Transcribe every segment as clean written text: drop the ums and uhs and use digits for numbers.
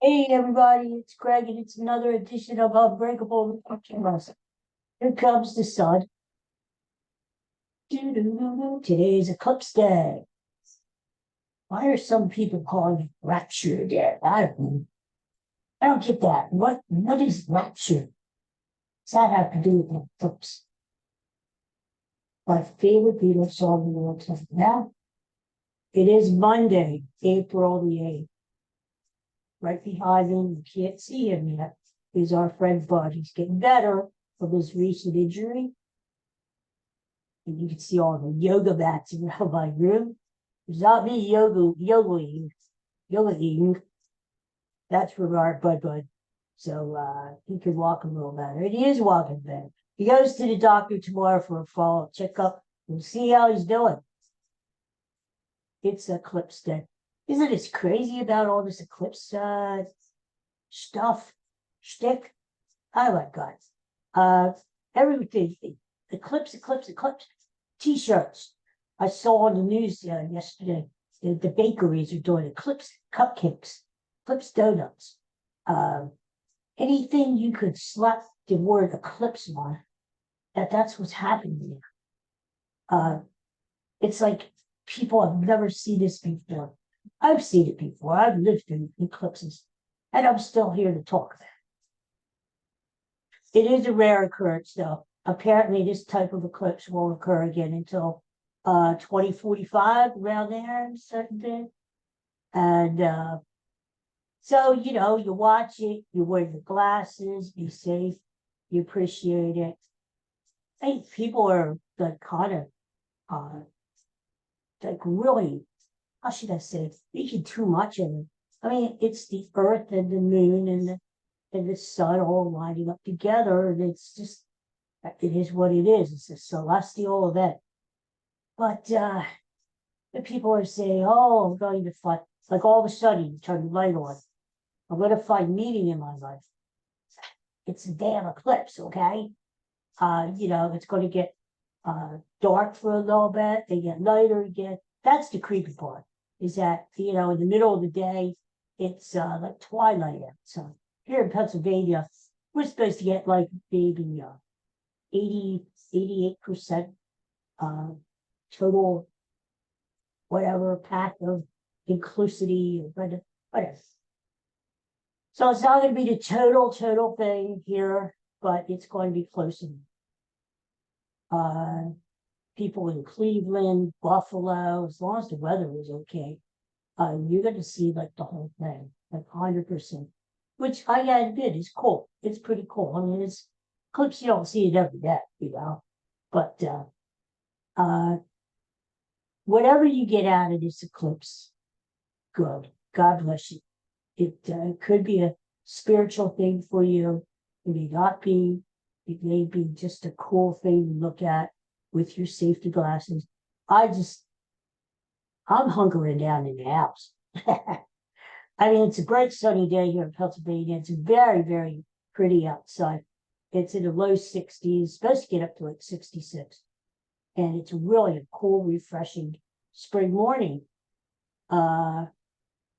Hey everybody, it's Greg and it's another edition of Unbreakable. Here comes the sun. Doo-doo-doo-doo. Today is Eclipse Day. Why are some people calling it Rapture Day? I don't know. I don't get that. What is Rapture? Does that have to do with the eclipse? My favorite Beatles song in the world. Now it is Monday, April the 8th. Right behind him, you can't see him yet, is our friend Bud. He's getting better from his recent injury. And you can see all the yoga mats around my room. There's not me yogaing. That's from our Bud. So he can walk a little better. And he is walking better. He goes to the doctor tomorrow for a follow-up checkup. We'll see how he's doing. It's Eclipse Day. Isn't it crazy about all this eclipse stuff, shtick? Oh my God. Everything, eclipse, t-shirts. I saw on the news yesterday, the bakeries are doing eclipse cupcakes, eclipse donuts. Anything you could slap the word eclipse on, that's what's happening there. It's like people have never seen this before. I've seen it before. I've lived through eclipses, and I'm still here to talk about it. It is a rare occurrence, though. Apparently, this type of eclipse won't occur again until 2045, around there, something. And so, you watch it, you wear your glasses, be safe, you appreciate it. I think people are like kind of like really, how should I say, making too much of it. I mean, it's the earth and the moon and the sun all lining up together, and it's just, it is what it is. It's a celestial event. But the people are saying, oh, I'm going to find, like all of a sudden, you turn the light on. I'm going to find meaning in my life. It's a damn eclipse, okay? It's going to get dark for a little bit, they get lighter again. That's the creepy part, is that, in the middle of the day, it's like twilight out. So here in Pennsylvania, we're supposed to get like maybe 80, 88% total whatever path of inclusivity or whatever. So it's not going to be the total thing here, but it's going to be close enough. People in Cleveland, Buffalo, as long as the weather is okay, you're going to see like the whole thing, like 100%, which I gotta admit is cool. It's pretty cool. I mean, it's clips, you don't see it every day, but whatever you get out of this eclipse, good. God bless you. It could be a spiritual thing for you. It may not be. It may be just a cool thing to look at with your safety glasses. I'm hunkering down in the house. I mean, it's a bright sunny day here in Pennsylvania. It's very, very pretty outside. It's in the low 60s, supposed to get up to like 66. And it's really a cool, refreshing spring morning. I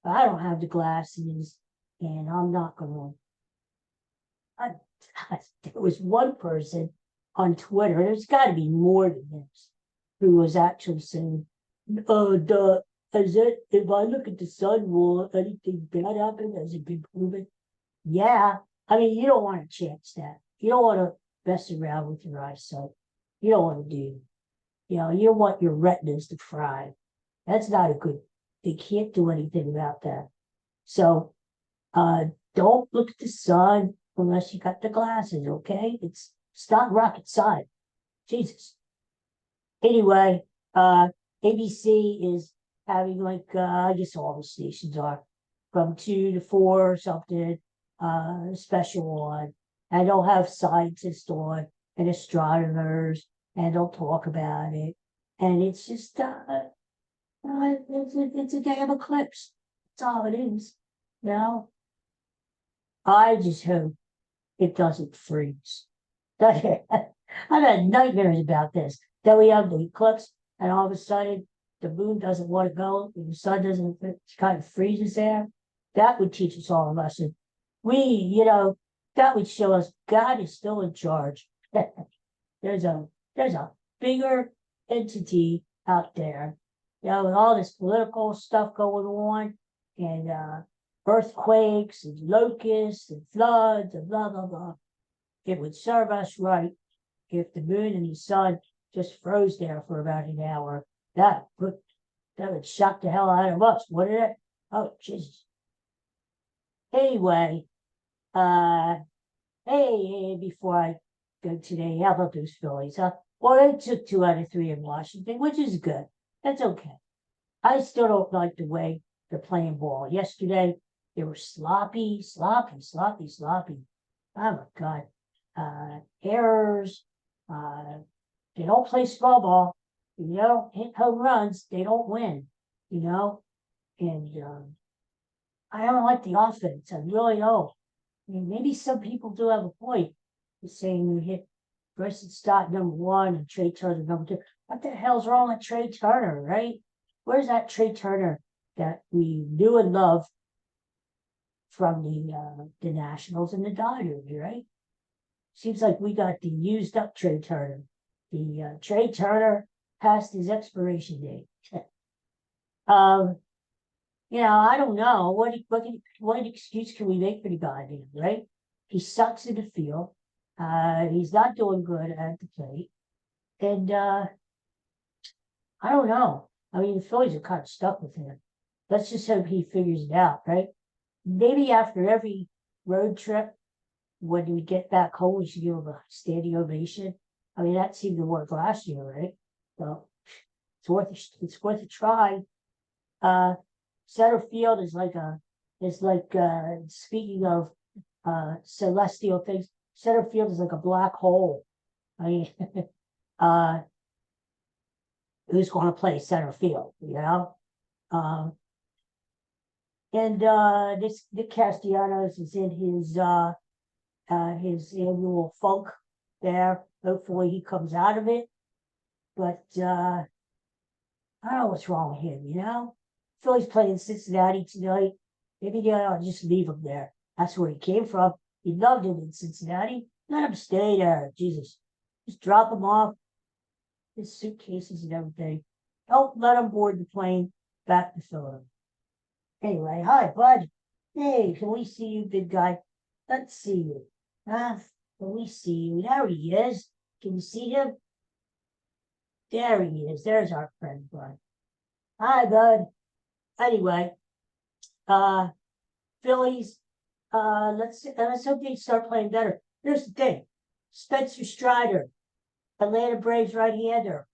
don't have the glasses, and I'm not going to. There was one person on Twitter, there's got to be more than this, who was actually saying, if I look at the sun, will anything bad happen? Has it been proven? Yeah. I mean, you don't want to chance that. You don't want to mess around with your eyesight. You don't want to do, you don't want your retinas to fry. That's not a good, they can't do anything about that. So don't look at the sun unless you got the glasses, okay? It's not rocket science. Jesus. Anyway, ABC is having like I guess all the stations are from 2 to 4 or something, special on, and they'll have scientists on and astronomers, and they'll talk about it, and it's just it's a damn eclipse. That's all it is. I just hope it doesn't freeze. I've had nightmares about this. Then we have the eclipse, and all of a sudden the moon doesn't want to go, and the sun doesn't, it kind of freezes there. That would teach us all a lesson. That would show us God is still in charge. there's a there's a bigger entity out there, with all this political stuff going on, and earthquakes and locusts and floods and blah blah blah. It would serve us right if the moon and the sun just froze there for about an hour. That would shock the hell out of us, wouldn't it? Oh Jesus. Anyway, hey, before I go today, how about those Phillies, huh? Well, they took 2 out of 3 in Washington, which is good. That's okay. I still don't like the way they're playing ball. Yesterday, they were sloppy. Oh my God. Errors. They don't play small ball. If you don't hit home runs, they don't win, and I don't like the offense. I really don't. I mean, maybe some people do have a point. Saying you hit Bryson Stott #1 and Trey Turner #2. What the hell's wrong with Trey Turner, right? Where's that Trey Turner that we knew and loved from the Nationals and the Dodgers, right? Seems like we got the used up Trey Turner. The Trey Turner passed his expiration date. I don't know what excuse can we make for the guy, right? He sucks in the field. He's not doing good at the plate, and I don't know. I mean, the Phillies are kind of stuck with him. Let's just hope he figures it out, right? Maybe after every road trip, when we get back home, we should give him a standing ovation. I mean, that seemed to work last year, right? So it's worth a try. Center field is like speaking of celestial things, center field is like a black hole. I mean, who's going to play center field, and this Nick Castellanos is in his annual funk there. Hopefully he comes out of it, but I don't know what's wrong with him, Philly's playing Cincinnati tonight. Maybe they ought to just leave him there. That's where he came from. He loved it in Cincinnati. Let him stay there. Jesus. Just drop him off. His suitcases and everything. Don't let him board the plane back to Philadelphia. Anyway, hi, bud. Hey, can we see you, big guy? Let's see you. Can we see you? There he is. Can you see him? There he is. There's our friend, bud. Hi, bud. Anyway, Phillies, let's hope they start playing better. Here's the thing. Spencer Strider, Atlanta Braves right-hander.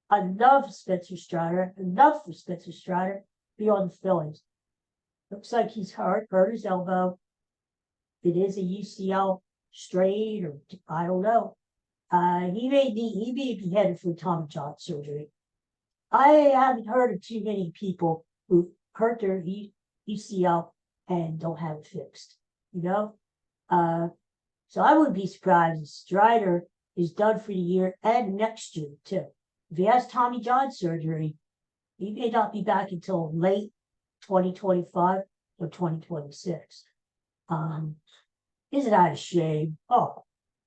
I love Spencer Strider. Enough for Spencer Strider to be on the Phillies. Looks like he's hurt his elbow. It is a UCL strain, or I don't know. He may be headed for Tommy John surgery. I haven't heard of too many people who hurt their UCL and don't have it fixed, So I wouldn't be surprised if Strider is done for the year and next year, too. If he has Tommy John surgery, he may not be back until late 2025 or 2026. Isn't that a shame? Oh,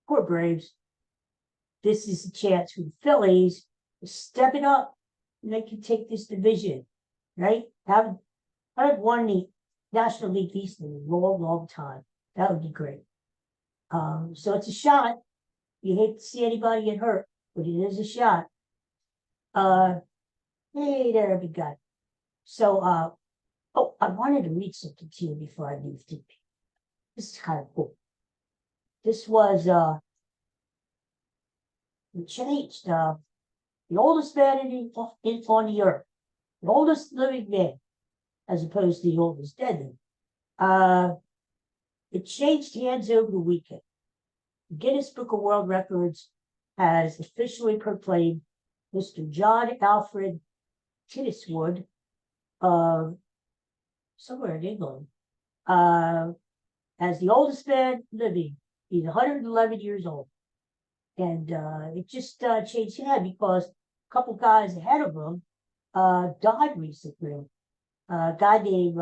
poor Braves. This is a chance for the Phillies to step it up, and they can take this division, right? Haven't won the National League East in a long, long time. That would be great. So it's a shot. You hate to see anybody get hurt, but it is a shot. Hey there, big guy. So, I wanted to read something to you before I leave. This is kind of cool. This was changed. The oldest man on the earth, the oldest living man, as opposed to the oldest dead man. It changed hands over the weekend. The Guinness Book of World Records has officially proclaimed Mr. John Alfred Tinniswood of somewhere in England as the oldest man living. He's 111 years old. And it just changed hands because a couple guys ahead of him died recently. A guy named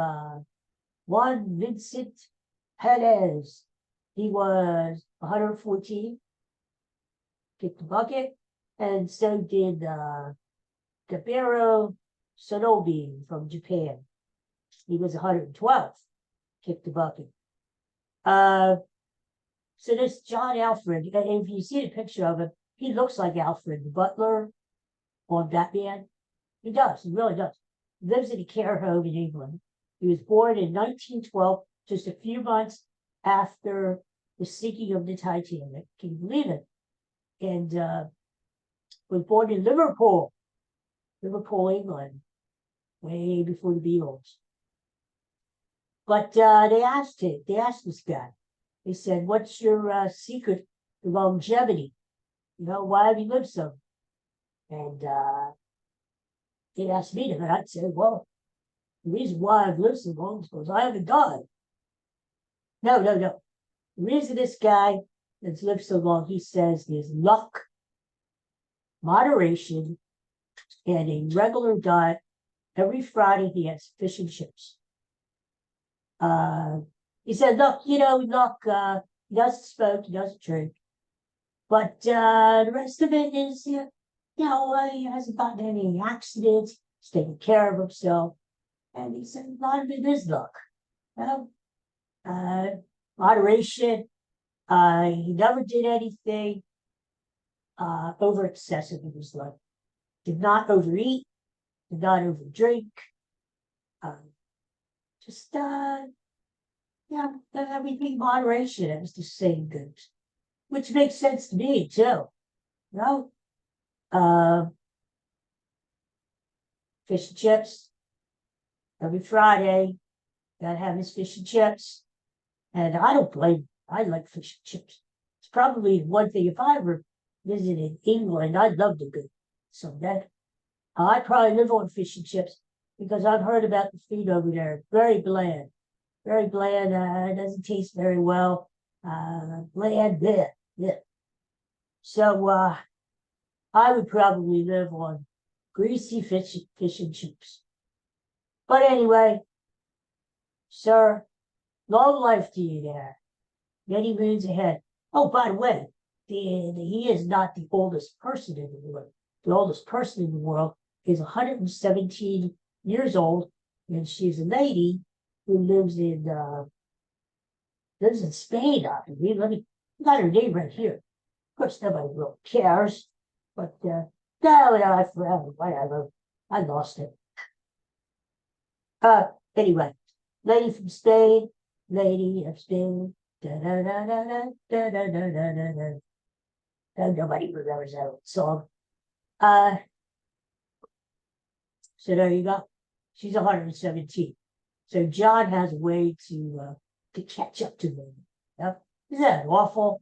Juan Vincent Perez. He was 114, kicked the bucket, and so did Gabriel Sonobi from Japan. He was 112, kicked the bucket. So this John Alfred, and if you see the picture of him, he looks like Alfred the Butler on Batman. He does, he really does. He lives in a care home in England. He was born in 1912, just a few months after the sinking of the Titanic. Can you believe it? And was born in Liverpool, England, way before the Beatles. But they asked this guy, they said, what's your secret to longevity? You know, why have you lived so? And they asked me to, and I'd say, well, the reason why I've lived so long is because I haven't died. No. The reason this guy has lived so long, he says, is luck, moderation, and a regular diet. Every Friday he has fish and chips. He said, look, he doesn't smoke, he doesn't drink. But the rest of it is, he hasn't gotten any accidents, he's taking care of himself. And he said, a lot of it is luck. Moderation. He never did anything over excessive in his life. Did not overeat, did not overdrink. Everything moderation, as the saying goes, which makes sense to me too. Fish and chips every Friday. Gotta have his fish and chips, and I don't blame him. I like fish and chips. It's probably one thing. If I ever visited England, I'd love to go someday. I'd probably live on fish and chips because I've heard about the food over there. Very bland. Very bland. It doesn't taste very well. Bland. Yeah. So I would probably live on greasy fish and chips. But anyway, sir, long life to you there. Many moons ahead. Oh, by the way, he is not the oldest person in the world. The oldest person in the world is 117 years old, and she's a lady who lives in Spain, I believe. Got her name right here. Of course, nobody really cares, but whatever. I lost it. Anyway, lady from Spain, lady of Spain. Nobody remembers that old song. So there you go. She's 117. So John has a way to catch up to me. Yep. Isn't that awful?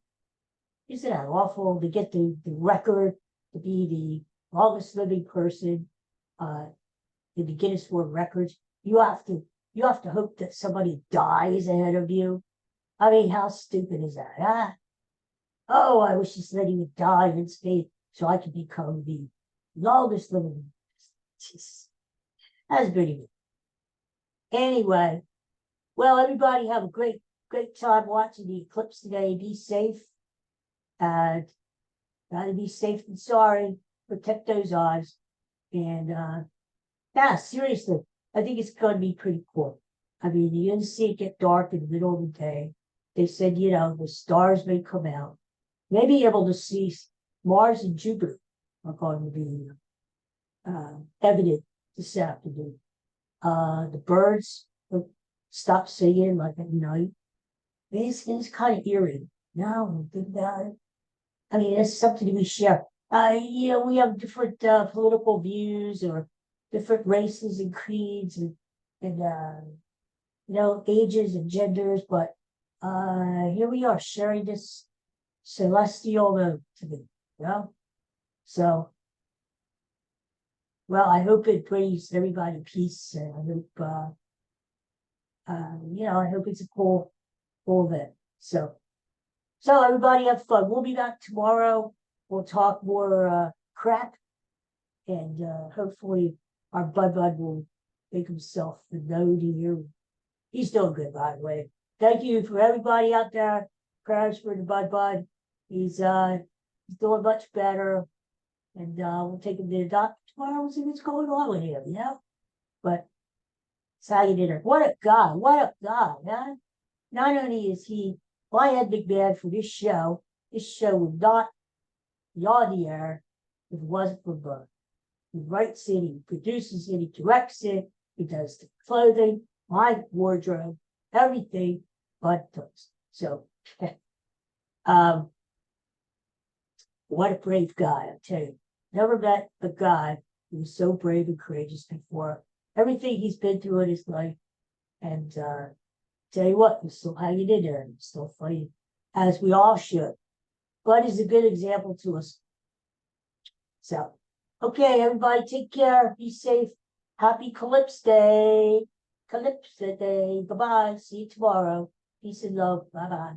Isn't that awful to get the record to be the longest living person in the Guinness World Records? You have to hope that somebody dies ahead of you. I mean, how stupid is that? Huh? Oh, I wish this lady would die in Spain so I could become the longest living. Jeez. That's pretty good. Anyway, well, everybody have a great time watching the eclipse today. Be safe. And rather be safe than sorry. Protect those eyes. And seriously, I think it's going to be pretty cool. I mean, you're going to see it get dark in the middle of the day. They said, the stars may come out. Maybe able to see Mars and Jupiter are going to be evident this afternoon. The birds will stop singing like at night. It's kind of eerie. Now, think about it. I mean, it's something we share. We have different political views or different races and creeds and ages and genders, but here we are sharing this celestial mode today. So, well, I hope it brings everybody peace, and I hope I hope it's a cool event. So everybody have fun. We'll be back tomorrow. We'll talk more crap, and hopefully our Bud will make himself known to you. He's doing good, by the way. Thank you for everybody out there. Prayers for the Bud. He's doing much better. And we'll take him to the doctor tomorrow and see what's going on with him, you know? But it's how you did it. What a guy, man. Not only is he my head big man for this show would not be on the air if it wasn't for Bud. He writes it, he produces it, he directs it, he does the clothing, my wardrobe, everything Bud does. So what a brave guy, I tell you. Never met a guy who was so brave and courageous before. Everything he's been through in his life. And tell you what, he's still hanging in there and still fighting, as we all should. Bud is a good example to us. So, okay, everybody, take care, be safe. Happy Eclipse Day. Eclipse Day. Bye-bye. See you tomorrow. Peace and love. Bye-bye.